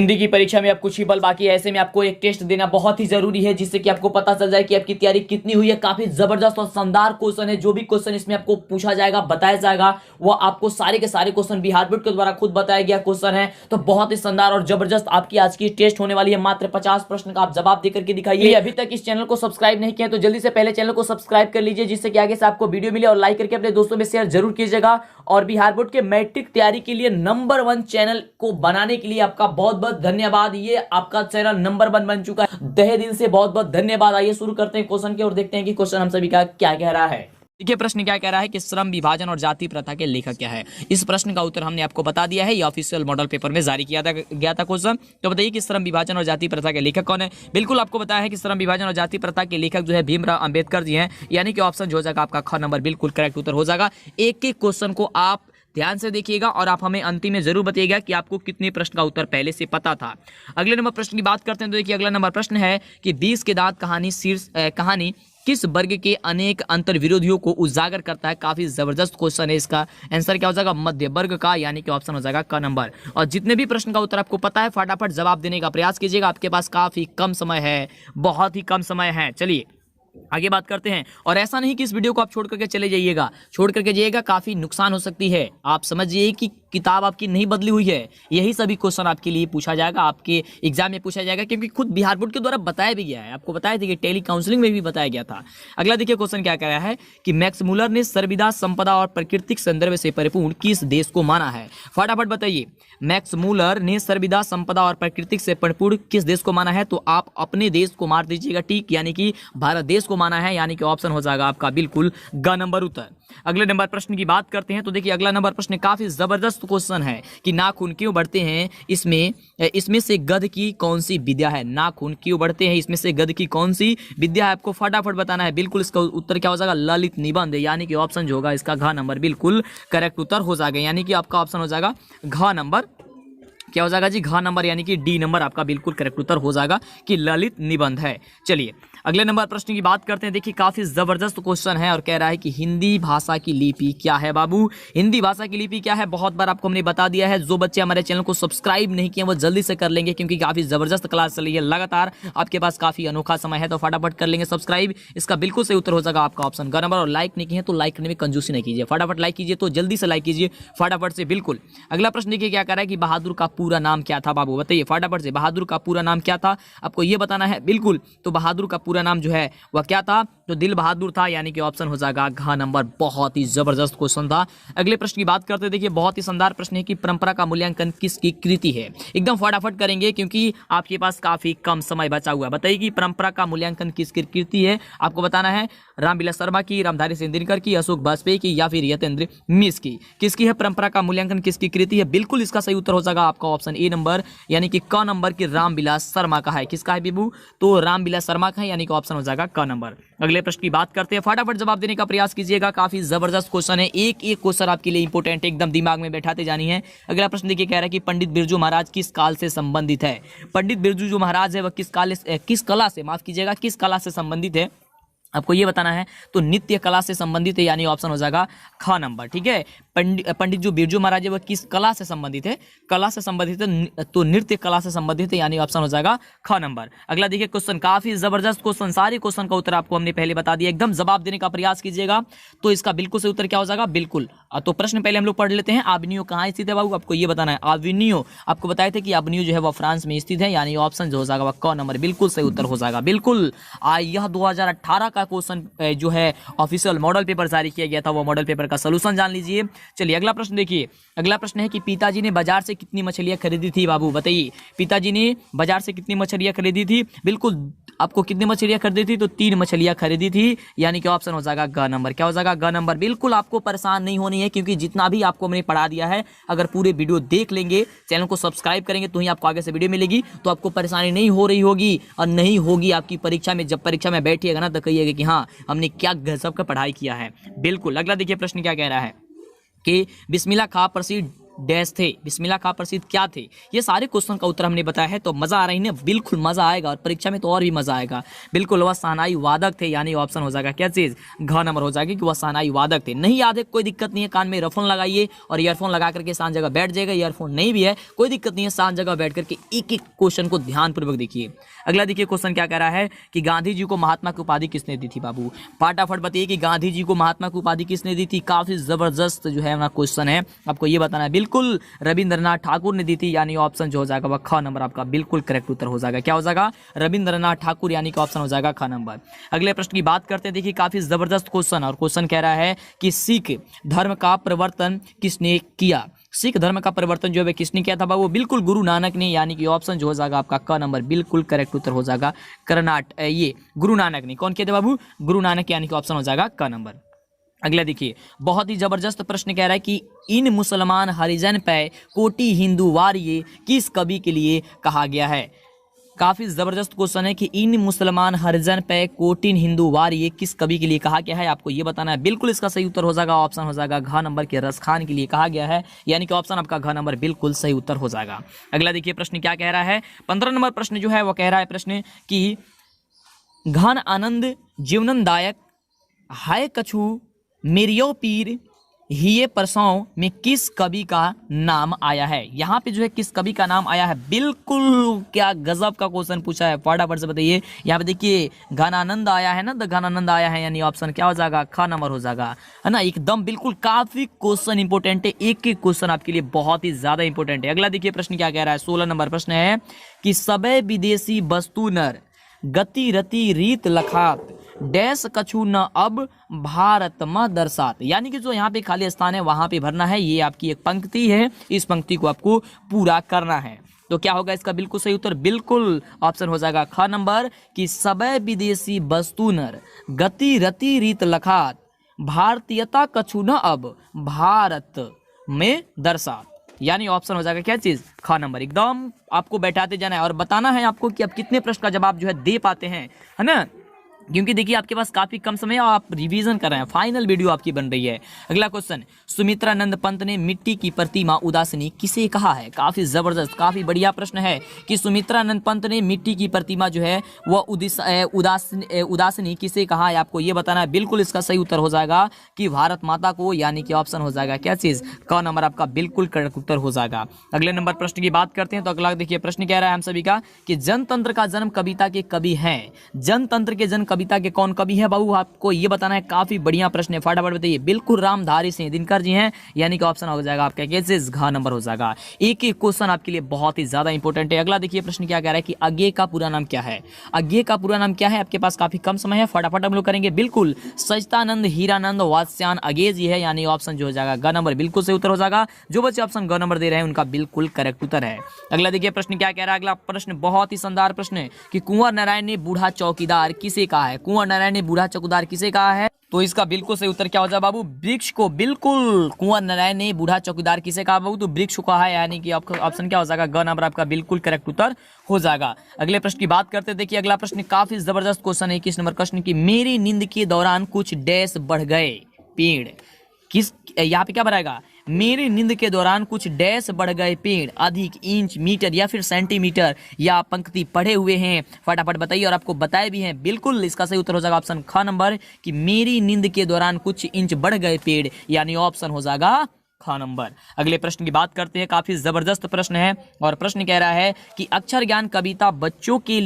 हिंदी की परीक्षा में अब कुछ ही पल बाकी है, ऐसे में आपको एक टेस्ट देना बहुत ही जरूरी है, जिससे कि आपको पता चल जाए कि आपकी तैयारी कितनी हुई है। काफी जबरदस्त और शानदार क्वेश्चन है। जो भी क्वेश्चन इसमें आपको पूछा जाएगा, बताया जाएगा, वो आपको सारे के सारे क्वेश्चन बिहार बोर्ड के द्वारा खुद बताया गया क्वेश्चन है। तो बहुत ही शानदार और जबरदस्त आपकी आज की टेस्ट होने वाली है। मात्र 50 प्रश्न का आप जवाब देकर के दिखाइए। अभी तक इस चैनल को सब्सक्राइब नहीं किया तो जल्दी से पहले चैनल को सब्सक्राइब कर लीजिए, जिससे कि आगे से आपको वीडियो मिले, और लाइक करके अपने दोस्तों में शेयर जरूर कीजिएगा। और बिहार बोर्ड के मैट्रिक तैयारी के लिए नंबर 1 चैनल को बनाने के लिए आपका बहुत बहुत धन्यवाद। ये आपका चैनल नंबर 1 बन चुका है, तहे दिल से बहुत बहुत धन्यवाद। आइए शुरू करते हैं क्वेश्चन के और देखते हैं कि क्वेश्चन हम सभी का क्या कह रहा है। देखिए प्रश्न क्या कह रहा है कि श्रम विभाजन और जाति प्रथा के लेखक क्या है। इस प्रश्न का उत्तर हमने आपको बता दिया है, ये ऑफिशियल मॉडल पेपर में जारी किया गया था क्वेश्चन। तो बताइए कि श्रम विभाजन और जाति प्रथा के लेखक कौन है। बिल्कुल आपको बताया है कि श्रम विभाजन और जाति प्रथा के लेखक जो है भीमराव अंबेडकर जी हैं, यानी कि ऑप्शन जो हो जाएगा आपका ख नंबर बिल्कुल करेक्ट उत्तर हो जाएगा। एक एक क्वेश्चन को आप ध्यान से देखिएगा और आप हमें अंतिम में जरूर बताइएगा कि आपको कितने प्रश्न का उत्तर पहले से पता था। अगले नंबर प्रश्न की बात करते हैं तो देखिए अगला नंबर प्रश्न है कि 20 के दांत कहानी किस वर्ग के अनेक अंतर विरोधियों को उजागर करता है। काफी जबरदस्त क्वेश्चन है। इसका आंसर क्या हो जाएगा, मध्य वर्ग का, यानी कि ऑप्शन हो जाएगा क नंबर। और जितने भी प्रश्न का उत्तर आपको पता है फटाफट जवाब देने का प्रयास कीजिएगा, आपके पास काफी कम समय है, बहुत ही कम समय है। चलिए आगे बात करते हैं। और ऐसा नहीं कि इस वीडियो को आप छोड़ करके चले जाइएगा, छोड़ करके जाइएगा काफी नुकसान हो सकती है। आप समझिए कि किताब आपकी नहीं बदली हुई है, यही सभी क्वेश्चन आपके लिए पूछा जाएगा, आपके एग्जाम में पूछा जाएगा, क्योंकि खुद बिहार बोर्ड के द्वारा बताया भी गया है। आपको बताया था कि टेली काउंसलिंग में भी बताया गया था। अगला देखिए क्वेश्चन क्या कह रहा है कि मैक्स मूलर ने संविदा, संपदा और प्राकृतिक संदर्भ से परिपूर्ण किस देश को माना है। फटाफट बताइए, मैक्स मूलर ने संविदा, संपदा और प्राकृतिक से परिपूर्ण किस देश को माना है। तो आप अपने देश को मार दीजिएगा टिक, यानी कि भारत देश को माना है, यानी कि ऑप्शन हो जाएगा आपका बिल्कुल ग नंबर उत्तर। अगले नंबर प्रश्न की बात करते हैं तो देखिए अगला नंबर प्रश्न काफी जबरदस्त क्वेश्चन है कि नाखून क्यों बढ़ते हैं, इसमें से गध की कौन सी विद्या है। नाखून क्यों बढ़ते हैं, इसमें से गध की कौन सी विद्या है, आपको फटाफट बताना है। बिल्कुल इसका उत्तर क्या हो जाएगा, ललित निबंध, यानी कि ऑप्शन जो होगा इसका घ नंबर बिल्कुल करेक्ट उत्तर हो जाएगा, यानी कि आपका ऑप्शन हो जाएगा घ नंबर। क्या हो जाएगा जी, घ नंबर, यानी कि डी नंबर आपका बिल्कुल करेक्ट उत्तर हो जाएगा कि ललित निबंध है। चलिए अगले नंबर प्रश्न की बात करते हैं। देखिए काफी जबरदस्त क्वेश्चन है और कह रहा है कि हिंदी भाषा की लिपि क्या है। बाबू हिंदी भाषा की लिपि क्या है, बहुत बार आपको हमने बता दिया है। जो बच्चे हमारे चैनल को सब्सक्राइब नहीं किए वो जल्दी से कर लेंगे, क्योंकि काफी जबरदस्त क्लास चल रही है लगातार, आपके पास काफी अनोखा समय है, तो फटाफट कर लेंगे सब्सक्राइब। इसका बिल्कुल सही उत्तर हो जाएगा आपका ऑप्शन ग नंबर। और लाइक नहीं किए तो लाइक करने में कंजूसी नहीं कीजिए, फटाफट लाइक कीजिए, तो जल्दी से लाइक कीजिए फटाफट से बिल्कुल। अगला प्रश्न देखिए क्या कह रहा है कि बहादुर का पूरा नाम क्या था। बाबू बताइए फटाफट से, बहादुर का पूरा नाम क्या था, आपको ये बताना है बिल्कुल। तो बहादुर का पूरा नाम जो है वह क्या था, तो दिल बहादुर था, यानी कि ऑप्शन हो जाएगा घ नंबर। बहुत ही जबरदस्त क्वेश्चन था। अगले प्रश्न की बात करते हैं। देखिए बहुत ही शानदार प्रश्न है कि परंपरा का मूल्यांकन किसकी कृति है। एकदम फटाफट करेंगे क्योंकि आपके पास काफी कम समय बचा हुआ है। बताइए कि परंपरा का मूल्यांकन किसकी कृति है, आपको बताना है। रामविलास शर्मा की, रामधारी सिंह दिनकर की, अशोक वाजपेयी की, या फिर यतेंद्र मिश्र की। किसकी है परंपरा का मूल्यांकन, किसकी कृति है। बिल्कुल इसका सही उत्तर हो जाएगा आपका ऑप्शन ए नंबर, यानी कि क नंबर की रामविलास शर्मा का है। किसका है बीबू, तो रामविलास शर्मा का है, यानी कि ऑप्शन हो जाएगा क नंबर। अगले प्रश्न की बात करते हैं, फटाफट जवाब देने का प्रयास कीजिएगा। काफी जबरदस्त क्वेश्चन है, एक एक क्वेश्चन आपके लिए इंपोर्टेंट है, एकदम दिमाग में बैठाते जानी है। अगला प्रश्न देखिए कह रहा है कि पंडित बिरजू महाराज किस काल से संबंधित है। पंडित बिरजू जो महाराज है वह किस कला से, माफ कीजिएगा, किस कला से संबंधित है, आपको ये बताना है। तो नित्य कला से संबंधित है, यानी ऑप्शन हो जाएगा ख नंबर। ठीक है, पंडित जो बिरजू महाराज है वह किस कला से संबंधित है, कला से संबंधित है, तो नृत्य कला से संबंधित है, यानी ऑप्शन हो जाएगा ख नंबर। अगला देखिए क्वेश्चन काफी जबरदस्त क्वेश्चन, सारे क्वेश्चन का उत्तर आपको हमने पहले बता दिया, एकदम जवाब देने का प्रयास कीजिएगा। तो इसका बिल्कुल से उत्तर क्या हो जाएगा, बिल्कुल। तो प्रश्न पहले हम लोग पढ़ लेते हैं। आबनियो कहाँ स्थित है बाबू, आपको ये बताना है। आबनियो आपको बताए थे कि आबनियो जो है वह फ्रांस में स्थित है, यानी ऑप्शन जो हो जाएगा वह क नंबर बिल्कुल सही उत्तर हो जाएगा बिल्कुल। यह 2018 का क्वेश्चन जो है ऑफिशियल मॉडल पेपर जारी किया गया था, वो मॉडल पेपर का सलूशन जान लीजिए। चलिए अगला प्रश्न देखिए। अगला प्रश्न है कि पिताजी ने बाजार से कितनी मछलियां खरीदी थी। बाबू बताइए, पिताजी ने बाजार से कितनी मछलियां खरीदी थी। बिल्कुल आपको कितनी मछलियां खरीदी थी, तो 3 मछलियां खरीदी थी, यानी कि ऑप्शन हो जाएगा ग नंबर। क्या हो जाएगा, ग नंबर। बिल्कुल आपको परेशान नहीं होनी है, क्योंकि जितना भी आपको मैंने पढ़ा दिया है, अगर पूरे वीडियो देख लेंगे, चैनल को सब्सक्राइब करेंगे, तो ही आपको आगे से वीडियो मिलेगी, तो आपको परेशानी नहीं हो रही होगी और नहीं होगी आपकी परीक्षा में। जब परीक्षा में बैठिएगा ना तो कहिएगा कि हाँ हमने क्या गजब का पढ़ाई किया है। बिल्कुल। अगला देखिए प्रश्न क्या कह रहा है कि बिस्मिल्लाह खां प्रसिद्ध डैश थे, बिस्मिल्लाह खां प्रसिद्ध क्या थे। ये सारे क्वेश्चन का उत्तर हमने बताया है, तो मजा आ रही है ना, बिल्कुल मजा आएगा और परीक्षा में तो और भी मजा आएगा। बिल्कुल वह शहनाई वादक थे, यानी ऑप्शन हो जाएगा क्या चीज, घ नंबर हो जाएगा कि वह शहनाई वादक थे। नहीं याद है कोई दिक्कत नहीं है, कान में ईयरफोन लगाइए और ईयरफोन लगा करके शांत जगह बैठ जाएगा। ईयरफोन नहीं भी है कोई दिक्कत नहीं है, शांत जगह बैठ करके एक एक क्वेश्चन को ध्यानपूर्वक देखिए। अगला देखिए क्वेश्चन क्या कह रहा है कि गांधी जी को महात्मा की उपाधि किसने दी थी बाबू, फटाफट बताइए कि गांधी जी को महात्मा की उपाधि किसने दी थी। काफी जबरदस्त जो है ना क्वेश्चन है, आपको ये बताना है। बिल्कुल रविंद्रनाथ ठाकुर ने दी थी, यानी ऑप्शन जो हो जाएगा वह ख नंबर आपका बिल्कुल करेक्ट उत्तर हो जाएगा। क्या हो जाएगा, रविंद्रनाथ ठाकुर, यानी कि ऑप्शन हो जाएगा ख नंबर। अगले प्रश्न की बात करते हैं, देखिए काफी जबरदस्त क्वेश्चन, और क्वेश्चन कह रहा है कि सिख धर्म का प्रवर्तन किसने किया। सिख धर्म का परिवर्तन जो है किसने किया था वो बिल्कुल गुरु नानक ने, यानी कि ऑप्शन जो हो जाएगा आपका क नंबर बिल्कुल करेक्ट उत्तर हो जाएगा। ये गुरु नानक ने, कौन किया था बाबू, गुरु नानक, यानी कि ऑप्शन हो जाएगा क नंबर। अगला देखिए बहुत ही जबरदस्त प्रश्न कह रहा है कि इन मुसलमान हरिजन पे कोटि हिंदू वार्य किस कवि के लिए कहा गया है। काफी जबरदस्त क्वेश्चन है कि इन मुसलमान हरिजन पे कोटिन हिंदू वार ये किस कवि के लिए कहा गया है, आपको ये बताना है। बिल्कुल इसका सही उत्तर हो जाएगा, ऑप्शन हो जाएगा घ नंबर के रस खान के लिए कहा गया है, यानी कि ऑप्शन आपका घ नंबर बिल्कुल सही उत्तर हो जाएगा। अगला देखिए प्रश्न क्या कह रहा है, 15 नंबर प्रश्न जो है वो कह रहा है प्रश्न कि घन आनंद जीवनदायक हाय कछु मेरियो पीर हिये परसों में किस कवि का नाम आया है। यहाँ पे जो है किस कवि का नाम आया है, बिल्कुल क्या गजब का क्वेश्चन पूछा है, फटाफट से बताइए। यहाँ पे देखिए घनानंद आया है ना, तो घनानंद आया है, यानी ऑप्शन क्या हो जाएगा, ख नंबर हो जाएगा, है ना। एकदम बिल्कुल काफी क्वेश्चन इंपॉर्टेंट है, एक एक क्वेश्चन आपके लिए बहुत ही ज्यादा इंपॉर्टेंट है। अगला देखिए प्रश्न क्या कह रहा है, 16 नंबर प्रश्न है कि सबे विदेशी वस्तु नर गति रति रीत लखात डैश कछु न अब भारत में दर्शात, यानी कि जो यहाँ पे खाली स्थान है वहां पे भरना है। ये आपकी एक पंक्ति है, इस पंक्ति को आपको पूरा करना है। तो क्या होगा इसका बिल्कुल सही उत्तर, बिल्कुल ऑप्शन हो जाएगा ख नंबर कि सबे विदेशी वस्तु नर गति रति रीत लखात भारतीयता कछु न अब भारत में दर्शात, यानी ऑप्शन हो जाएगा क्या चीज, ख नंबर। एकदम आपको बैठाते जाना है और बताना है आपको कि आप कितने प्रश्न का जवाब जो है दे पाते हैं, है ना, क्योंकि देखिए आपके पास काफी कम समय है और आप रिवीजन कर रहे हैं, फाइनल वीडियो आपकी बन रही है। अगला क्वेश्चन, सुमित्रानंद पंत ने मिट्टी की प्रतिमा उदासीनी किसे कहा है। काफी जबरदस्त काफी बढ़िया प्रश्न है कि सुमित्रानंद पंत ने मिट्टी की प्रतिमा जो है वह उदासीनी किसे कहा है, आपको ये बताना है। बिल्कुल इसका सही उत्तर हो जाएगा कि भारत माता को, यानी कि ऑप्शन हो जाएगा क्या चीज, क नंबर आपका बिल्कुल करेक्ट उत्तर हो जाएगा। अगले नंबर प्रश्न की बात करते हैं, तो अगला देखिए प्रश्न कह रहा है हम सभी का कि जनतंत्र का जन्म कविता के कवि हैं। जनतंत्र के जन्म कविता के कौन कवि है बाबू, आपको ये बताना है। काफी बढ़िया प्रश्न है, फटाफट बताइए। बिल्कुल रामधारी सिंह दिनकर जी हैं, यानी कि ऑप्शन हो जाएगा आपका कैसे, घ नंबर हो जाएगा। एक एक क्वेश्चन आपके लिए बहुत ही ज्यादा इंपॉर्टेंट है। अगला देखिए प्रश्न क्या कह रहा है कि अज्ञे का पूरा नाम क्या है। अज्ञे का पूरा नाम क्या है, आपके पास काफी कम समय है, फटाफट हम लोग करेंगे। बिल्कुल सचिदानंद हीरानंद वात्स्यायन अज्ञे जी है, यानी ऑप्शन जो हो जाएगा ग नंबर बिल्कुल सही उत्तर हो जाएगा। जो बच्चे ऑप्शन ग नंबर दे रहे हैं उनका बिल्कुल करेक्ट उत्तर है। अगला देखिए प्रश्न क्या कह रहा है, अगला प्रश्न बहुत ही शानदार प्रश्न है कि कुंवर नारायण ने बूढ़ा चौकीदार किसे कहा है। कुंवर नारायण ने बूढ़ा चौकीदार किसे कहा है, तो इसका बिल्कुल सही उत्तर क्या हो जाए बाबू, वृक्ष को। बिल्कुल कुंवर नारायण ने बूढ़ा चौकीदार किसे कहा बाबू, तो वृक्ष को कहा है, यानी कि ऑप्शन क्या हो जाएगा, ग नंबर आपका बिल्कुल करेक्ट उत्तर हो जाएगा। अगले प्रश्न की बात करते हैं, देखिए अगला प्रश्न काफी जबरदस्त क्वेश्चन है। 21 नंबर प्रश्न की मेरी नींद के दौरान कुछ डैश बढ़ गए पेड़, किस यहाँ पे क्या बढ़ाएगा, मेरी नींद के दौरान कुछ डैश बढ़ गए पेड़ अधिक इंच मीटर या फिर सेंटीमीटर या पंक्ति पढ़े हुए हैं, फटाफट बताइए। और आपको बताए भी हैं, बिल्कुल इसका सही उत्तर हो जाएगा ऑप्शन ख नंबर कि मेरी नींद के दौरान कुछ इंच बढ़ गए पेड़, यानी ऑप्शन हो जाएगा ख नंबर। अगले प्रश्न की बात करते हैं, काफी जबरदस्त प्रश्न है और प्रश्न कह रहा है कि अक्षर ज्ञान कविता बच्चों के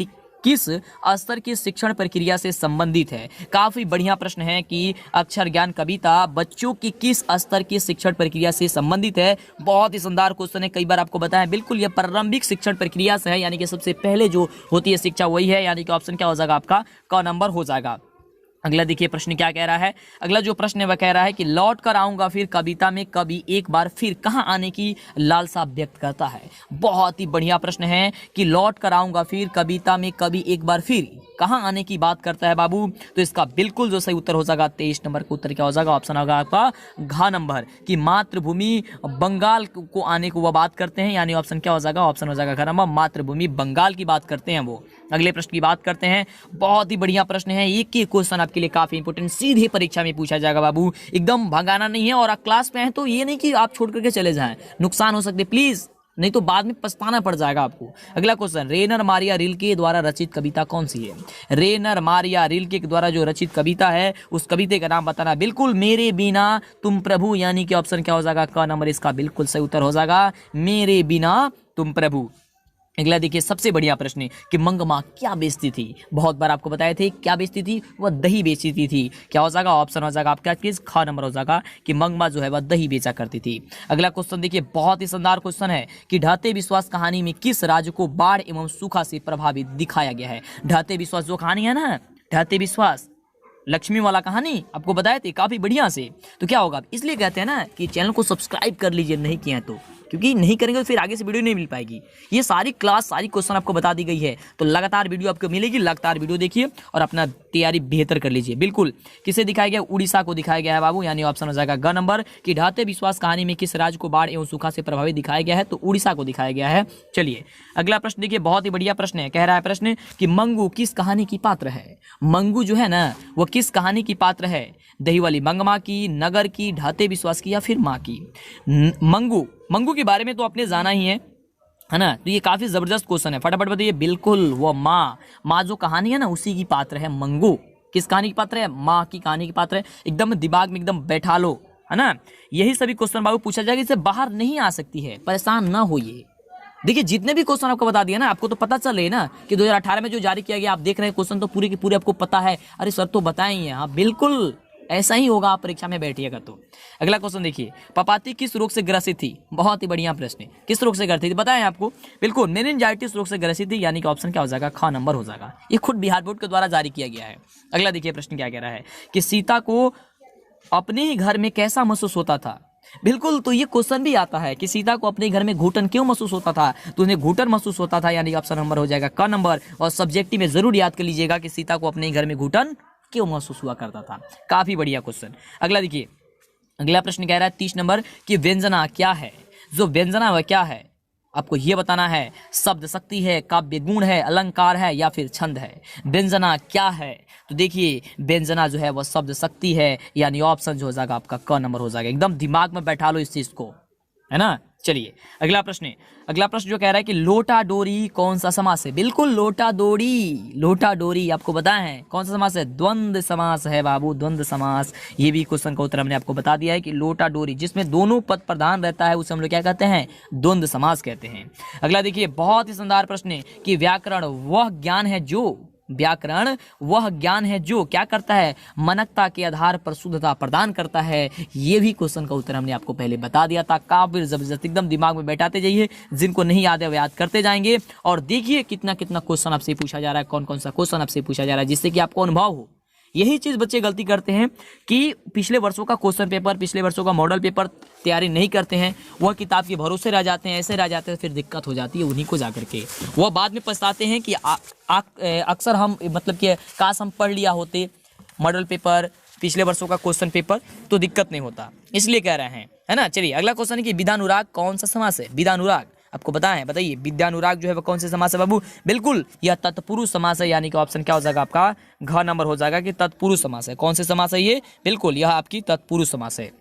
किस स्तर की शिक्षण प्रक्रिया से संबंधित है। काफी बढ़िया प्रश्न है कि अक्षर ज्ञान कविता बच्चों की किस स्तर की शिक्षण प्रक्रिया से संबंधित है। बहुत ही शानदार क्वेश्चन है, कई बार आपको बताया। बिल्कुल ये प्रारंभिक शिक्षण प्रक्रिया से है, यानी कि सबसे पहले जो होती है शिक्षा वही है, यानी कि ऑप्शन क्या हो जाएगा आपका क नंबर हो जाएगा। अगला देखिए प्रश्न क्या कह रहा है, अगला जो प्रश्न है वह कह रहा है कि लौट कर आऊंगा फिर कविता में कवि एक बार फिर कहां आने की लालसा व्यक्त करता है। बहुत ही बढ़िया प्रश्न है कि लौट कर आऊंगा फिर कविता में कवि एक बार फिर कहां आने की बात करता है बाबू, तो इसका बिल्कुल जो सही उत्तर हो जाएगा 23 नंबर का उत्तर क्या हो जाएगा, ऑप्शन होगा आपका घ नंबर कि मातृभूमि बंगाल को आने को वह बात करते हैं, यानी ऑप्शन क्या हो जाएगा, ऑप्शन हो जाएगा घ नंबर मातृभूमि बंगाल की बात करते हैं वो। अगले प्रश्न की बात करते हैं। बहुत ही बढ़िया प्रश्न है, एक ही क्वेश्चन आपके लिए काफी इंपोर्टेंट, सीधे परीक्षा में पूछा जाएगा बाबू, एकदम भगाना नहीं है। और क्लास में है तो ये नहीं कि आप छोड़ करके चले जाएं, नुकसान हो सकते, प्लीज, नहीं तो बाद में पछताना पड़ जाएगा आपको। अगला क्वेश्चन, रेनर मारिया रिल्के द्वारा रचित कविता कौन सी है? रेनर मारिया रिल्के के द्वारा जो रचित कविता है उस कविता का नाम बताना। बिल्कुल, मेरे बिना तुम प्रभु, यानी कि ऑप्शन क्या हो जाएगा, क नंबर इसका बिल्कुल सही उत्तर हो जाएगा, मेरे बिना तुम प्रभु। अगला देखिए, सबसे बढ़िया प्रश्न है कि मंगमा क्या बेचती थी? बहुत बार आपको बताए थे क्या बेचती थी, वह दही बेचती थी। क्या हो जाएगा, ऑप्शन हो जाएगा आपका ख नंबर हो जाएगा कि मंगमा जो है वह दही बेचा करती थी। अगला क्वेश्चन देखिए, बहुत ही शानदार क्वेश्चन है कि ढाते विश्वास कहानी में किस राज्य को बाढ़ एवं सूखा से प्रभावित दिखाया गया है? ढाते विश्वास जो कहानी है ना, ढाते विश्वास लक्ष्मी वाला कहानी आपको बताए थे काफी बढ़िया से। तो क्या होगा, इसलिए कहते हैं ना कि चैनल को सब्सक्राइब कर लीजिए, नहीं किया तो, क्योंकि नहीं करेंगे तो फिर आगे से वीडियो नहीं मिल पाएगी। ये सारी क्लास, सारी क्वेश्चन आपको बता दी गई है, तो लगातार वीडियो आपको मिलेगी, लगातार वीडियो देखिए और अपना तैयारी बेहतर कर लीजिए। बिल्कुल, किसे दिखाया गया, उड़ीसा को दिखाया गया है बाबू, यानी ऑप्शन हो जाएगा ग नंबर कि ढाते विश्वास कहानी में किस राज्य को बाढ़ एवं सूखा से प्रभावित दिखाया गया है, तो उड़ीसा को दिखाया गया है। चलिए अगला प्रश्न देखिए, बहुत ही बढ़िया प्रश्न है। कह रहा है प्रश्न कि मंगू किस कहानी की पात्र है? मंगू जो है ना वो किस कहानी की पात्र है? दही वाली मंगमा की, नगर की, ढाते विश्वास की, या फिर माँ की? मंगू के बारे में तो आपने जाना ही है ना, तो ये काफी जबरदस्त क्वेश्चन है, फटाफट बताइए। बिल्कुल, वो माँ जो कहानी है ना उसी की पात्र है मंगू। किस कहानी की पात्र है? माँ की कहानी की पात्र है। एकदम दिमाग में एकदम बैठा लो, है ना। यही सभी क्वेश्चन बाबू पूछा जाएगा, इससे बाहर नहीं आ सकती है, परेशान ना होइए। देखिए जितने भी क्वेश्चन आपको बता दिया ना, आपको तो पता चल रही है ना कि 2018 में जो जारी किया गया, आप देख रहे हैं क्वेश्चन तो पूरे के पूरे आपको पता है। अरे सर तो बताए ही हैं। हाँ बिल्कुल ऐसा ही होगा, आप परीक्षा में बैठिएगा तो। अगला क्वेश्चन देखिए, पपाती किस रोग से ग्रसित थी? बहुत ही बढ़िया प्रश्न है, किस रोग से ग्रसित थी बताएं आपको? बिल्कुल, मेनिंजाइटिस रोग से ग्रसित थी, यानी कि ऑप्शन क्या हो जाएगा, ख नंबर हो जाएगा। ये खुद बिहार बोर्ड के द्वारा जारी किया गया है। अगला देखिए प्रश्न क्या कह रहा है कि सीता को अपने ही घर में कैसा महसूस होता था? बिल्कुल, तो ये क्वेश्चन भी आता है कि सीता को अपने घर में घुटन क्यों महसूस होता था? तो उन्हें घुटन महसूस होता था, यानी ऑप्शन नंबर हो जाएगा क नंबर। और सब्जेक्टिव में जरूर याद कर लीजिएगा कि सीता को अपने घर में घुटन क्यों महसूस हुआ करता था। काफी बढ़िया क्वेश्चन। अगला देखिए, अगला प्रश्न कह रहा है 30 नंबर कि व्यंजना क्या है? जो व्यंजना वह क्या है आपको ये बताना है। शब्द शक्ति है, काव्य गुण है, अलंकार है, या फिर छंद है? व्यंजना क्या है? तो देखिए व्यंजना जो है वह शब्द शक्ति है, यानी ऑप्शन जो हो जाएगा आपका क नंबर हो जाएगा। एकदम दिमाग में बैठा लो इस चीज को, है ना। चलिए अगला प्रश्न जो कह रहा है कि लोटा डोरी कौन सा समास है? बिल्कुल, लोटा डोरी आपको बताया है कौन सा समास है? द्वंद्व समास है बाबू, द्वंद्व समास। ये भी क्वेश्चन का उत्तर हमने आपको बता दिया है कि लोटा डोरी जिसमें दोनों पद प्रधान रहता है उसे हम लोग क्या कहते हैं? द्वंद्व समास कहते हैं। अगला देखिए, बहुत ही शानदार प्रश्न है कि व्याकरण वह ज्ञान है जो क्या करता है? मनकता के आधार पर शुद्धता प्रदान करता है। ये भी क्वेश्चन का उत्तर हमने आपको पहले बता दिया था। काफी जबरदस्त, एकदम दिमाग में बैठाते जाइए, जिनको नहीं याद है वो याद करते जाएंगे। और देखिए कितना क्वेश्चन आपसे पूछा जा रहा है, कौन कौन सा क्वेश्चन आपसे पूछा जा रहा है, जिससे कि आपको अनुभव हो। यही चीज बच्चे गलती करते हैं कि पिछले वर्षों का क्वेश्चन पेपर, पिछले वर्षों का मॉडल पेपर तैयारी नहीं करते हैं, वह किताब के भरोसे रह जाते हैं, ऐसे रह जाते हैं, फिर दिक्कत हो जाती है उन्हीं को जाकर के। वह बाद में पछताते हैं कि अक्सर हम मतलब कि काश हम पढ़ लिया होते मॉडल पेपर, पिछले वर्षों का क्वेश्चन पेपर, तो दिक्कत नहीं होता, इसलिए कह रहे हैं, है ना। चलिए अगला क्वेश्चन है कि विद्यानुराग कौन सा समास है? विद्यानुराग आपको बताइए विद्यानुराग जो है वह कौन से समास है बाबू? बिल्कुल, यह तत्पुरुष समास है, यानी कि ऑप्शन क्या हो जाएगा आपका घ नंबर हो जाएगा कि तत्पुरुष समास है। कौन से समास है ये? बिल्कुल, यह आपकी तत्पुरुष समास है।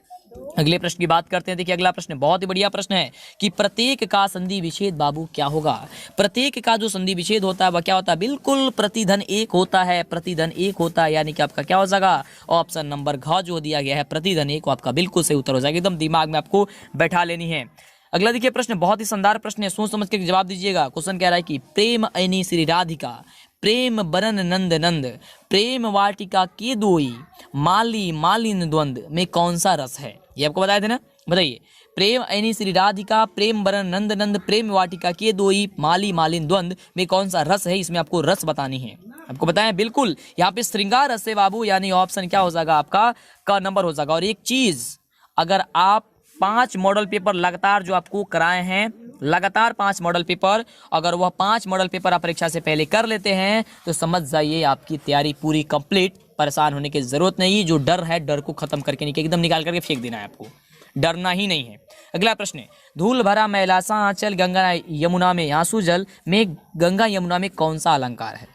अगले प्रश्न की बात करते हैं। देखिए अगला प्रश्न बहुत ही बढ़िया प्रश्न है कि प्रत्येक का संधि विच्छेद बाबू क्या होगा? प्रत्येक का जो संधि विच्छेद होता है वह क्या होता है? बिल्कुल, प्रतिधन एक होता है, प्रतिधन एक होता है, यानी कि आपका क्या हो जाएगा? ऑप्शन नंबर घ जो दिया गया है प्रतिधन एक, आपका बिल्कुल सही उत्तर हो जाएगा। एकदम दिमाग में आपको बैठा लेनी है। अगला देखिए प्रश्न बहुत ही शानदार प्रश्न है, सोच समझ के जवाब दीजिएगा। क्वेश्चन कह रहा है कि प्रेम ऐनी श्री राधिका, प्रेम बरन नंद नंद, प्रेम वाटिका के दोई, माली मालिन द्वंद में कौन सा रस है? ये आपको बताए थे ना, बताइए। प्रेम ऐनी श्री राधिका, प्रेम बरन नंद नंद, प्रेम वाटिका के दोई, माली मालिन द्वंद में कौन सा रस है? इसमें आपको रस बतानी है। आपको बताएं बिल्कुल, यहाँ पे श्रृंगार रस है बाबू, यानी ऑप्शन क्या हो जाएगा आपका क नंबर हो जाएगा। और एक चीज, अगर आप 5 मॉडल पेपर लगातार जो आपको कराए हैं, लगातार 5 मॉडल पेपर, अगर वह 5 मॉडल पेपर आप परीक्षा से पहले कर लेते हैं तो समझ जाइए आपकी तैयारी पूरी कंप्लीट। परेशान होने की जरूरत नहीं, जो डर है डर को खत्म करके एकदम निकाल करके फेंक देना है आपको। डरना ही नहीं है। अगला प्रश्न है, धूल भरा मैलासा आंचल गंगा यमुना में आंसू जल में गंगा यमुना में कौन सा अलंकार है?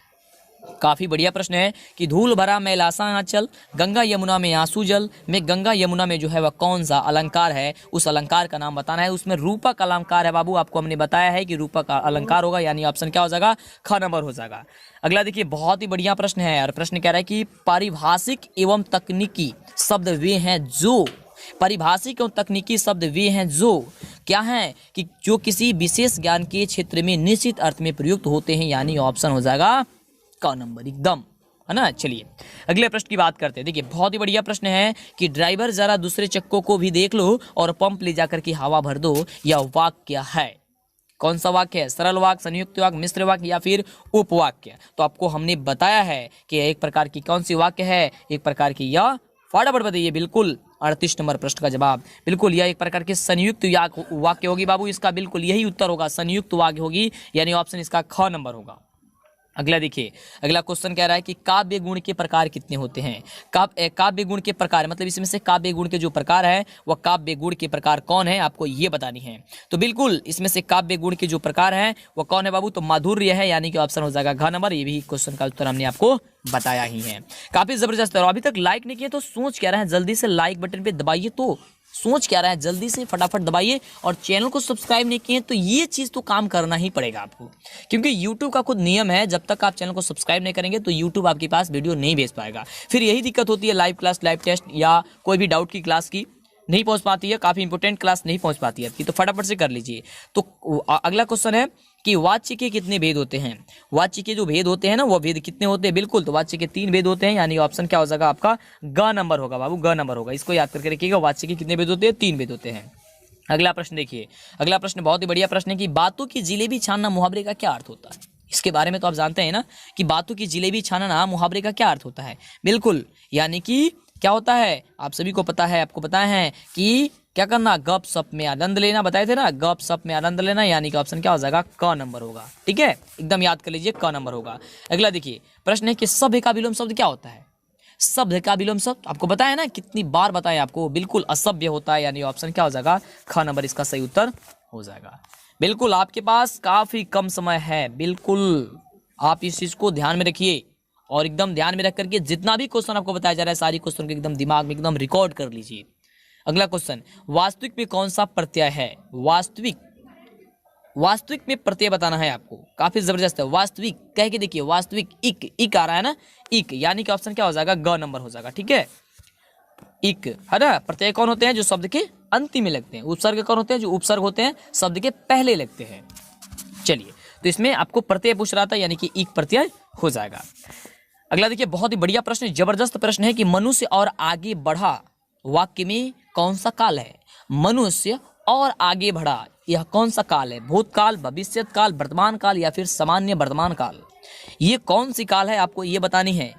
काफी बढ़िया प्रश्न है कि धूल भरा मैलासा आंचल गंगा यमुना में आंसू जल में गंगा यमुना में जो है वह कौन सा अलंकार है, उस अलंकार का नाम बताना है। उसमें रूपक अलंकार है बाबू, आपको हमने बताया है कि रूपक अलंकार होगा, यानी ऑप्शन क्या हो जाएगा? ख नंबर हो जाएगा। अगला देखिए, बहुत ही बढ़िया प्रश्न है यार। प्रश्न कह रहा है कि पारिभाषिक एवं तकनीकी शब्द वे हैं जो, परिभाषिक एवं तकनीकी शब्द वे हैं जो क्या है कि जो किसी विशेष ज्ञान के क्षेत्र में निश्चित अर्थ में प्रयुक्त होते हैं, यानी ऑप्शन हो जाएगा का नंबर एकदम, है ना। चलिए अगले प्रश्न की बात करते हैं। देखिए बहुत ही बढ़िया प्रश्न है कि ड्राइवर जरा दूसरे चक्कों को भी देख लो और पंप ले जाकर के हवा भर दो, यह वाक्य है। कौन सा वाक्य है? सरल वाक्य, संयुक्त वाक्य, मिश्र वाक्य या फिर उपवाक्य? तो आपको हमने बताया है कि एक प्रकार की कौन सी वाक्य है, एक प्रकार की यह, फटाफट बताइए। बिल्कुल 38 नंबर प्रश्न का जवाब बिल्कुल यह एक प्रकार के संयुक्त वाक्य होगी बाबू, इसका बिल्कुल यही उत्तर होगा, संयुक्त वाक्य होगी, यानी ऑप्शन इसका ख नंबर होगा। अगला देखिए, अगला क्वेश्चन कह रहा है कि काव्य गुण के प्रकार कितने होते हैं? काव्य गुण के प्रकार मतलब इसमें से काव्य गुण के जो प्रकार है वह काव्य गुण के प्रकार कौन है, आपको ये बतानी है। तो बिल्कुल इसमें से काव्य गुण के जो प्रकार है वह कौन है बाबू? तो माधुर्य है, यानी कि ऑप्शन हो जाएगा घ नंबर। ये भी क्वेश्चन का उत्तर हमने आपको बताया ही है। काफी जबरदस्त है। और अभी तक लाइक नहीं किए तो सोच क्या रहे हैं, जल्दी से लाइक बटन पे दबाइए, तो सोच क्या रहा है, जल्दी से फटाफट दबाइए। और चैनल को सब्सक्राइब नहीं किए तो ये चीज़ तो काम करना ही पड़ेगा आपको, क्योंकि YouTube का खुद नियम है, जब तक आप चैनल को सब्सक्राइब नहीं करेंगे तो YouTube आपके पास वीडियो नहीं भेज पाएगा। फिर यही दिक्कत होती है, लाइव क्लास, लाइव टेस्ट या कोई भी डाउट की क्लास की नहीं पहुंच पाती है, काफ़ी इंपॉर्टेंट क्लास नहीं पहुंच पाती है आपकी, तो फटाफट से कर लीजिए। तो अगला क्वेश्चन है कि वाच्य के कितने भेद होते हैं? वाच्य के जो भेद होते हैं ना, वो भेद कितने होते हैं? बिल्कुल, तो वाच्य के 3 भेद होते हैं, यानी ऑप्शन क्या हो जाएगा आपका? ग नंबर होगा बाबू, ग नंबर होगा। इसको याद करके रखिएगा, वाच्य के कितने भेद होते हैं? 3 भेद होते हैं। अगला प्रश्न देखिए, अगला प्रश्न बहुत ही बढ़िया प्रश्न है कि बातों की जिलेबी छानना मुहावरे का क्या अर्थ होता है? इसके बारे में तो आप जानते हैं ना कि बातों की जिलेबी छानना मुहावरे का क्या अर्थ होता है? बिल्कुल, यानी कि क्या होता है, आप सभी को पता है, आपको पता है कि क्या करना? गप सप में आनंद लेना, बताए थे ना, गप सप में आनंद लेना, यानी कि ऑप्शन क्या हो जाएगा? क नंबर होगा। ठीक है, एकदम याद कर लीजिए, क नंबर होगा। अगला देखिए, प्रश्न है कि सभ्य का विलोम शब्द क्या होता है? सभ्य का विलोम शब्द आपको बताया ना, कितनी बार बताएं आपको, बिल्कुल असभ्य होता है, यानी ऑप्शन क्या हो जाएगा? ख नंबर इसका सही उत्तर हो जाएगा। बिल्कुल आपके पास काफी कम समय है, बिल्कुल आप इस चीज को ध्यान में रखिए और एकदम ध्यान में रख करके जितना भी क्वेश्चन आपको बताया जा रहा है, सारी क्वेश्चन को एकदम दिमाग में एकदम रिकॉर्ड कर लीजिए। अगला क्वेश्चन, वास्तविक में कौन सा प्रत्यय है? वास्तविक में प्रत्यय बताना है आपको, काफी जबरदस्त है। वास्तविक कह के देखिए, वास्तविक इक आ रहा है ना, इक, यानी कि ऑप्शन क्या हो जाएगा? ग नंबर हो जाएगा। ठीक है, इक है ना। प्रत्यय कौन होते हैं? जो शब्द के अंतिम में लगते हैं। उपसर्ग कौन होते हैं? जो उपसर्ग होते हैं शब्द के पहले लगते हैं। चलिए, तो इसमें आपको प्रत्यय पूछ रहा था, यानी कि इक प्रत्यय हो जाएगा। अगला देखिए, बहुत ही बढ़िया प्रश्न, जबरदस्त प्रश्न है कि मनुष्य और आगे बढ़ा वाक्य में कौन सा काल है? मनुष्य और आगे बढ़ा, यह कौन सा काल है? भूतकाल, भविष्यत काल, वर्तमान काल या फिर सामान्य वर्तमान काल? ये कौन सी काल है, आपको ये बतानी है।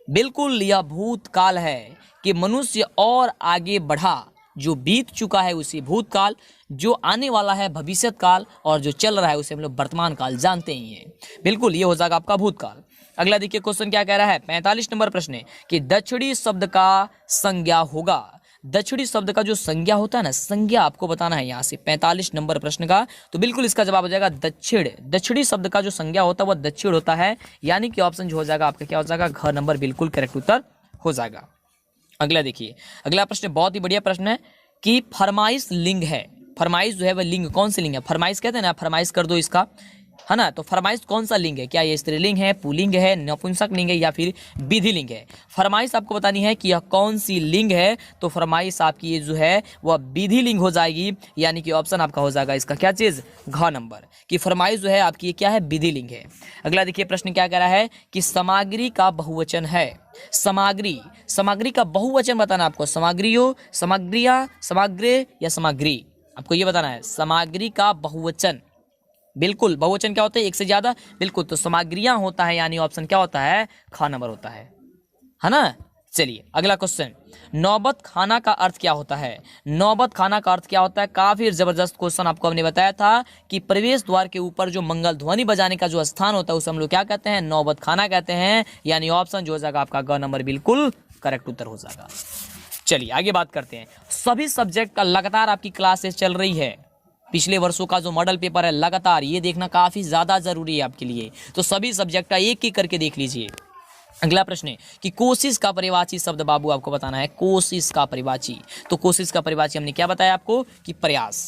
बिल्कुल यह भूतकाल है कि मनुष्य और आगे बढ़ा, जो बीत चुका है उसी भूतकाल, जो आने वाला है भविष्यत काल, और जो चल रहा है उसे हम लोग वर्तमान काल जानते ही हैं। बिल्कुल ये हो जाएगा आपका भूतकाल। अगला देखिए, क्वेश्चन क्या कह रहा है, 45 नंबर प्रश्न है कि दक्षिणी शब्द का संज्ञा होगा। दक्षिणी शब्द का जो संज्ञा होता है ना, संज्ञा आपको बताना है यहाँ से 45 नंबर प्रश्न का। तो बिल्कुल इसका जवाब हो जाएगा दक्षिण। दक्षिणी शब्द का जो संज्ञा होता है वह दक्षिण होता है, यानी कि ऑप्शन जो हो जाएगा आपका क्या हो जाएगा? घ नंबर बिल्कुल करेक्ट उत्तर हो जाएगा। अगला देखिए, अगला प्रश्न बहुत ही बढ़िया प्रश्न है कि फरमाइश लिंग है। फरमाइश जो है वह लिंग कौन सी लिंग है? फरमाइश कहते हैं ना, फरमाइश कर दो इसका, है ना। तो फरमाइश कौन सा लिंग है? क्या ये स्त्रीलिंग है, पुल्लिंग है, नपुंसक लिंग है या फिर विधि लिंग है? फरमाइश आपको बतानी है कि यह कौन सी लिंग है। तो फरमाइश आपकी ये जो है वह विधि लिंग हो जाएगी, यानी कि ऑप्शन आपका हो जाएगा इसका क्या चीज? घ नंबर, कि फरमाइश जो है आपकी ये क्या है? विधि लिंग है। अगला देखिए, प्रश्न क्या कह रहा है कि सामग्री का बहुवचन है। सामग्री का बहुवचन बताना आपको, सामग्रियों, सामग्रियां, सामग्री या सामग्री, आपको ये बताना है। सामग्री का बहुवचन, बिल्कुल बहुवचन क्या होता है? एक से ज्यादा, बिल्कुल, तो सामग्रियां होता है, यानी ऑप्शन क्या होता है? ख नंबर होता है ना। चलिए अगला क्वेश्चन, नौबत खाना का अर्थ क्या होता है? नौबत खाना का अर्थ क्या होता है? काफी जबरदस्त क्वेश्चन आपको हमने बताया था कि प्रवेश द्वार के ऊपर जो मंगल ध्वनि बजाने का जो स्थान होता है उसे हम लोग क्या कहते हैं? नौबत खाना कहते हैं, यानी ऑप्शन जो हो जाएगा आपका ग नंबर बिल्कुल करेक्ट उत्तर हो जाएगा। चलिए आगे बात करते हैं। सभी सब्जेक्ट का लगातार आपकी क्लासेस चल रही है, पिछले वर्षों का जो मॉडल पेपर है लगातार, ये देखना काफी ज्यादा जरूरी है आपके लिए। तो सभी सब्जेक्ट का एक एक करके देख लीजिए। अगला प्रश्न है कि कोशिश का परिवाची शब्द बाबू आपको बताना है। कोशिश का परिवाची, तो कोशिश का परिवाची हमने क्या बताया आपको कि प्रयास।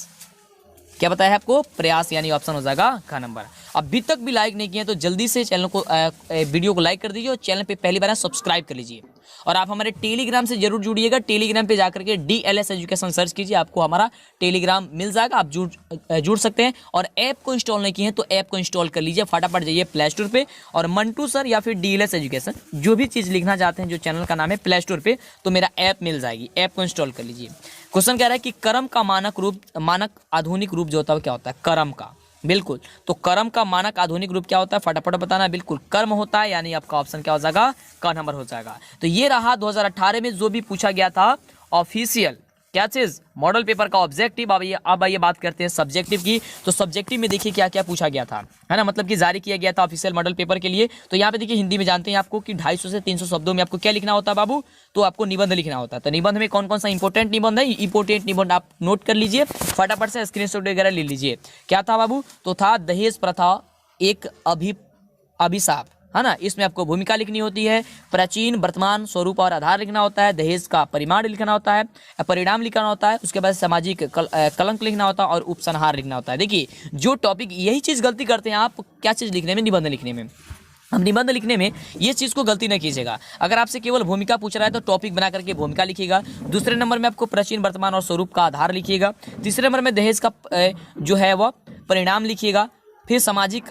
क्या बताया है आपको? प्रयास, यानी ऑप्शन हो जाएगा का नंबर। अभी तक भी लाइक नहीं किया तो जल्दी से चैनल को वीडियो को लाइक कर दीजिए और चैनल पे पहली बार सब्सक्राइब कर लीजिए। और आप हमारे टेलीग्राम से जरूर जुड़िएगा। टेलीग्राम पे जाकर के DLS एजुकेशन सर्च कीजिए, आपको हमारा टेलीग्राम मिल जाएगा, आप जुड़ सकते हैं। और ऐप को इंस्टॉल नहीं किए हैं तो ऐप को इंस्टॉल कर लीजिए, फटाफट जाइए प्ले स्टोर पे और मंटू सर या फिर DLS एजुकेशन जो भी चीज़ लिखना चाहते हैं, जो चैनल का नाम है, प्ले स्टोर पे तो मेरा ऐप मिल जाएगी, ऐप को इंस्टॉल कर लीजिए। क्वेश्चन कह रहा है कि कर्म का मानक आधुनिक रूप जो होता है क्या होता है? कर्म का, बिल्कुल। तो कर्म का मानक आधुनिक रूप क्या होता है? फटाफट बताना। बिल्कुल कर्म होता है, यानी आपका ऑप्शन क्या हो जाएगा? का नंबर हो जाएगा। तो ये रहा 2018 में जो भी पूछा गया था ऑफिशियल क्या चीज मॉडल पेपर का ऑब्जेक्टिव। अब आइए बात करते हैं सब्जेक्टिव की। तो सब्जेक्टिव में देखिए क्या क्या पूछा गया था, है ना, मतलब कि जारी किया गया था ऑफिशियल मॉडल पेपर के लिए। तो यहाँ पे देखिए हिंदी में जानते हैं आपको कि 250 से 300 शब्दों में आपको क्या लिखना होता है बाबू? तो आपको निबंध लिखना होता है। तो निबंध में कौन कौन सा इंपॉर्टेंट निबंध है? इंपॉर्टेंट निबंध आप नोट कर लीजिए, फटाफट से स्क्रीनशॉट वगैरह ले लीजिए। क्या था बाबू? तो था दहेज प्रथा एक अभिशाप, है ना। इसमें आपको भूमिका लिखनी होती है, प्राचीन, वर्तमान, स्वरूप और आधार लिखना होता है, दहेज का परिमाण लिखना होता है, परिणाम लिखना होता है, उसके बाद सामाजिक कलंक लिखना होता है और उपसंहार लिखना होता है। देखिए जो टॉपिक, यही चीज़ गलती करते हैं आप, क्या चीज़ लिखने में? निबंध लिखने में। हम निबंध लिखने में ये चीज़ को गलती न कीजिएगा। अगर आपसे केवल भूमिका पूछ रहा है तो टॉपिक बना करके भूमिका लिखिएगा। दूसरे नंबर में आपको प्राचीन, वर्तमान और स्वरूप का आधार लिखिएगा। तीसरे नंबर में दहेज का जो है वह परिणाम लिखिएगा। फिर सामाजिक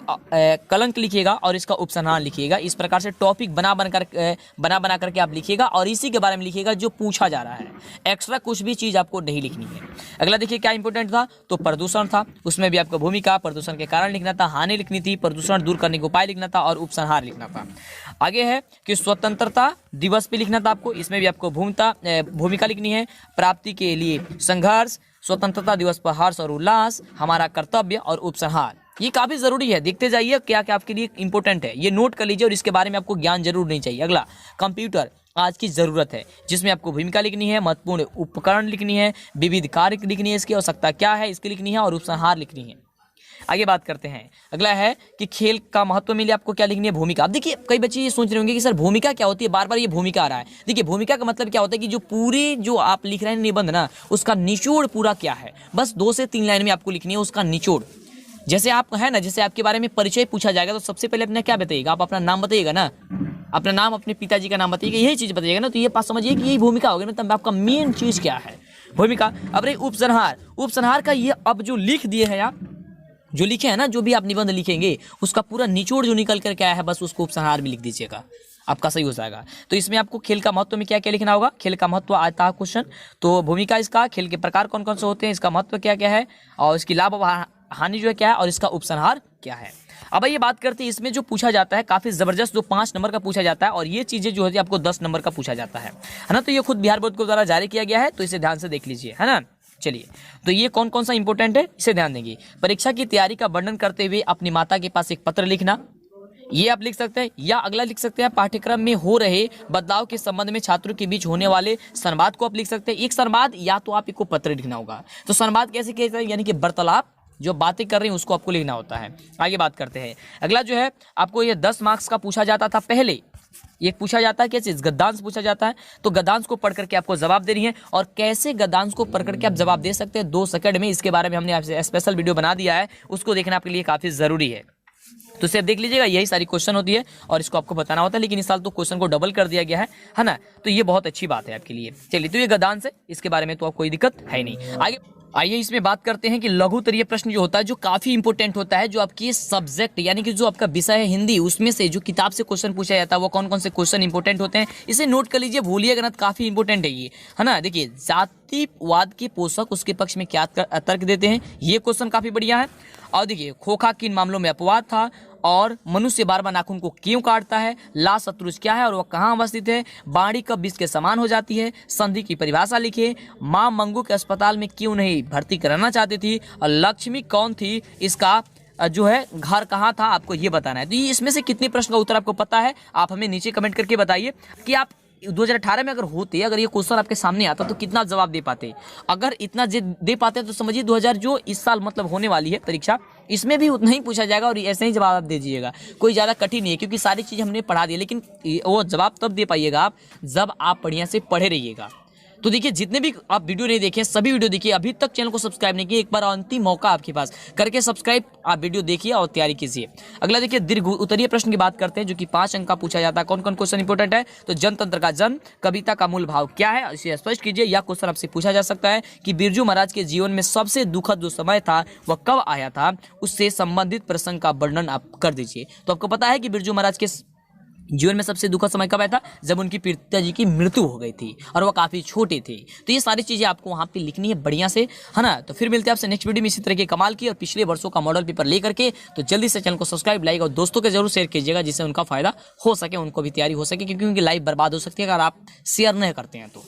कलंक लिखिएगा और इसका उपसंहार लिखिएगा। इस प्रकार से टॉपिक बना बना करके आप लिखिएगा और इसी के बारे में लिखिएगा जो पूछा जा रहा है। एक्स्ट्रा कुछ भी चीज़ आपको नहीं लिखनी है। अगला देखिए क्या इंपॉर्टेंट था, तो प्रदूषण था। उसमें भी आपको भूमिका, प्रदूषण के कारण लिखना था, हानि लिखनी थी, प्रदूषण दूर करने के उपाय लिखना था और उपसंहार लिखना था। आगे है कि स्वतंत्रता दिवस पे लिखना था आपको। इसमें भी आपको भूमिका लिखनी है, प्राप्ति के लिए संघर्ष, स्वतंत्रता दिवस पर हर्ष और उल्लास, हमारा कर्तव्य और उपसंहार। ये काफी जरूरी है, देखते जाइए क्या क्या आपके लिए इंपॉर्टेंट है, ये नोट कर लीजिए और इसके बारे में आपको ज्ञान जरूर नहीं चाहिए। अगला कंप्यूटर आज की जरूरत है, जिसमें आपको भूमिका लिखनी है, महत्वपूर्ण उपकरण लिखनी है, विविध कार्य लिखनी है, इसकी आवश्यकता क्या है इसकी लिखनी है और उपसंहार लिखनी है। आगे बात करते हैं। अगला है कि खेल का महत्व मिले, आपको क्या लिखनी है? भूमिका। अब देखिए कई बच्चे ये सोच रहे होंगे कि सर भूमिका क्या होती है, बार बार ये भूमिका आ रहा है। देखिए भूमिका का मतलब क्या होता है कि जो पूरी जो आप लिख रहे हैं निबंध ना, उसका निचोड़ पूरा क्या है, बस 2 से 3 लाइन में आपको लिखनी है उसका निचोड़। जैसे आप है ना, जैसे आपके बारे में परिचय पूछा जाएगा तो सबसे पहले अपना क्या बताइएगा? आप अपना नाम बताइएगा ना, अपना नाम, अपने पिताजी का नाम बताइएगा, यही चीज बताइएगा ना। तो ये बात समझिए कि यही भूमिका होगी, मतलब आपका मेन चीज क्या है, भूमिका। अब रही उपसंहार। उपसंहार का ये अब जो लिख दिए हैं आप, जो लिखे हैं ना, जो भी आप निबंध लिखेंगे उसका पूरा निचोड़ जो निकल कर के आया है बस उसको उपसंहार भी लिख दीजिएगा, आपका सही हो जाएगा। तो इसमें आपको खेल का महत्व में क्या क्या लिखना होगा? खेल का महत्व आता है क्वेश्चन, तो भूमिका इसका, खेल के प्रकार कौन कौन से होते हैं, इसका महत्व क्या क्या है और इसकी लाभ हानि जो है क्या है और इसका उपसंहार क्या है। अब ये बात करते हैं इसमें जो पूछा जाता है काफी जबरदस्त, जो 5 नंबर का पूछा जाता है और ये चीजें जो होती है आपको 10 नंबर का पूछा जाता है ना। तो ये खुद बिहार बोर्ड के द्वारा जारी किया गया है, तो इसे ध्यान से देख लीजिए, है ना। चलिए तो ये कौन कौन सा इंपॉर्टेंट है इसे ध्यान देंगे। परीक्षा की तैयारी का वर्णन करते हुए अपनी माता के पास एक पत्र लिखना, ये आप लिख सकते हैं, या अगला लिख सकते हैं पाठ्यक्रम में हो रहे बदलाव के संबंध में छात्रों के बीच होने वाले संवाद को आप लिख सकते हैं। एक संवाद या तो आप को पत्र लिखना होगा। तो संवाद कैसे किया जाता है, यानी कि वार्तालाप, जो बातें कर रहे हैं उसको आपको लिखना होता है। आगे बात करते हैं। अगला जो है आपको ये 10 मार्क्स का पूछा जाता था पहले, ये पूछा जाता है क्या चीज? गद्यांश पूछा जाता है। तो गद्यांश को पढ़ करके आपको जवाब देनी है और कैसे गद्यांश को पढ़ करके आप जवाब दे सकते हैं 2 सेकंड में, इसके बारे में हमने आपसे स्पेशल वीडियो बना दिया है, उसको देखना आपके लिए काफी जरूरी है। तो इसे देख लीजिएगा, यही सारी क्वेश्चन होती है और इसको आपको बताना होता है, लेकिन इस साल तो क्वेश्चन को डबल कर दिया गया है ना। तो ये बहुत अच्छी बात है आपके लिए। चलिए तो ये गद्यांश है, इसके बारे में तो आप कोई दिक्कत है नहीं। आगे आइए इसमें बात करते हैं कि लघुत्तरीय प्रश्न जो होता है, जो काफी इंपॉर्टेंट होता है, जो आपकी सब्जेक्ट यानी कि जो आपका विषय है हिंदी, उसमें से जो किताब से क्वेश्चन पूछा जाता है वो कौन कौन से क्वेश्चन इंपॉर्टेंट होते हैं, इसे नोट कर लीजिए, भूलिएगा ना, काफी इंपॉर्टेंट है ये, है ना। देखिए जातिवाद के पोषक उसके पक्ष में क्या तर्क देते हैं, ये क्वेश्चन काफी बढ़िया है। और देखिए खोखा किन मामलों में अपवाद था और मनुष्य बार बार नाखून को क्यों काटता है, ला शत्रुज क्या है और वह कहाँ अवस्थित है, बाड़ी कब विष के समान हो जाती है, संधि की परिभाषा लिखिए, मां मंगू के अस्पताल में क्यों नहीं भर्ती कराना चाहती थी और लक्ष्मी कौन थी, इसका जो है घर कहाँ था, आपको ये बताना है। तो ये इसमें से कितने प्रश्न का उत्तर आपको पता है, आप हमें नीचे कमेंट करके बताइए कि आप 2018 में अगर होते, अगर ये क्वेश्चन आपके सामने आता तो कितना जवाब दे पाते। अगर इतना दे पाते तो समझिए 2000 जो इस साल मतलब होने वाली है परीक्षा, इसमें भी उतना ही पूछा जाएगा और ऐसे ही जवाब आप दे दीजिएगा। कोई ज़्यादा कठिन नहीं है क्योंकि सारी चीज़ हमने पढ़ा दी, लेकिन वो जवाब तब दे पाइएगा आप जब आप बढ़िया से पढ़े रहिएगा। तो देखिए, जितने भी आप वीडियो नहीं देखे सभी वीडियो देखिए। अभी तक चैनल को सब्सक्राइब नहीं किया, एक बार अंतिम मौका आपके पास, करके सब्सक्राइब आप वीडियो देखिए और तैयारी कीजिए। अगला देखिए, दीर्घ उत्तरीय प्रश्न की बात करते हैं जो कि 5 अंक का पूछा जाता है। कौन कौन क्वेश्चन इंपॉर्टेंट है? तो जनतंत्र का जन्म, कविता का मूल भाव क्या है, इसे स्पष्ट कीजिए। यह क्वेश्चन आपसे पूछा जा सकता है कि बिरजू महाराज के जीवन में सबसे दुखद जो समय था वह कब आया था, उससे संबंधित प्रसंग का वर्णन आप कर दीजिए। तो आपको पता है कि बिरजू महाराज के जीवन में सबसे दुखद समय कब आया था? जब उनकी पिताजी की मृत्यु हो गई थी और वो काफी छोटे थे। तो ये सारी चीजें आपको वहां पे लिखनी है बढ़िया से, है ना। तो फिर मिलते हैं आपसे नेक्स्ट वीडियो में इसी तरह के कमाल की और पिछले वर्षों का मॉडल पेपर लेकर के। तो जल्दी से चैनल को सब्सक्राइब, लाइक और दोस्तों के जरूर शेयर कीजिएगा जिससे उनका फायदा हो सके, उनको भी तैयारी हो सके, क्योंकि उनकी लाइफ बर्बाद हो सकती है अगर आप शेयर नहीं करते हैं तो।